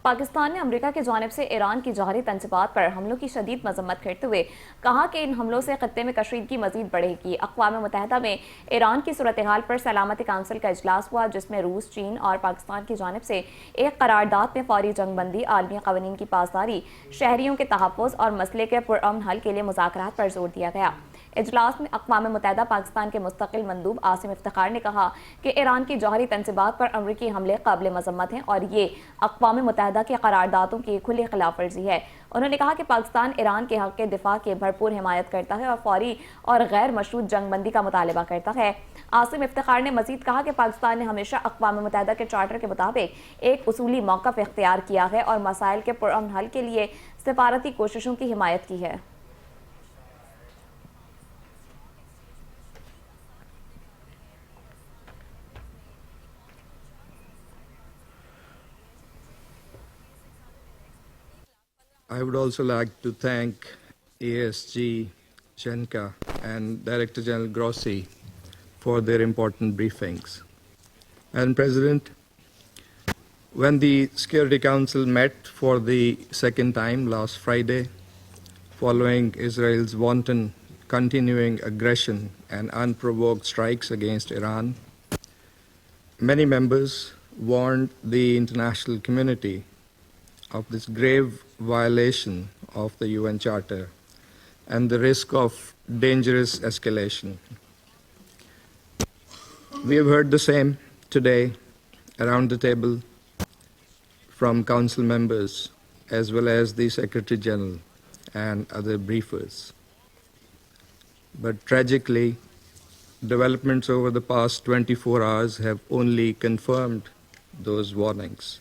पाकिस्तान ने अमेरिका की जानिब से ईरान की जौहरी तंजीबात पर हमलों की शदीद मजम्मत करते हुए कहा कि इन हमलों से खत्ते में कशीदगी मजीद बढ़ेगी। अक़वाम मुत्तहिदा में ईरान की सूरत हाल पर सलामती काउंसिल का इजलास हुआ, जिसमें रूस, चीन और पाकिस्तान की जानिब से एक करारदाद में फौरी जंगबंदी, आलमी क़वानीन की पासदारी, शहरियों के तहफ़्फ़ुज़ और मसले के पुरअमन हल के लिए मुज़ाकरात पर जोर दिया गया। इजलास में अक़वाम मुत्तहिदा पाकिस्तान के मुस्तकिल मंदूब आसिम इफ्तिखार ने कहा कि ईरान की जौहरी तंजीबात पर अमरीकी हमले काबिल मजम्मत हैं और ये अक़वाम मुत्तहिदा की करारदादों की खुली खिलाफ वर्जी है। उन्होंने कहा कि पाकिस्तान ईरान के हक़ के दिफा की भरपूर हिमायत करता है और फौरी और गैर मशरूत जंगबंदी का मुतालबा करता है। आसिम इफ्तिखार ने मजीद कहा कि पाकिस्तान ने हमेशा अक़वाम मुत्तहिदा के चार्टर के मुताबिक एक उसूली मौक़िफ़ इख्तियार किया है और मसाइल के पुरअमन हल के लिए सिफारती कोशिशों की हिमायत की है। I would also like to thank ASG Shenka and Director General Grossi for their important briefings. And President, when the Security Council met for the second time last Friday, following Israel's wanton continuing aggression and unprovoked strikes against Iran, many members warned the international community of this grave violation of the UN Charter and the risk of dangerous escalation. We have heard the same today around the table from Council members as well as the Secretary General and other briefers. But tragically, developments over the past 24 hours have only confirmed those warnings.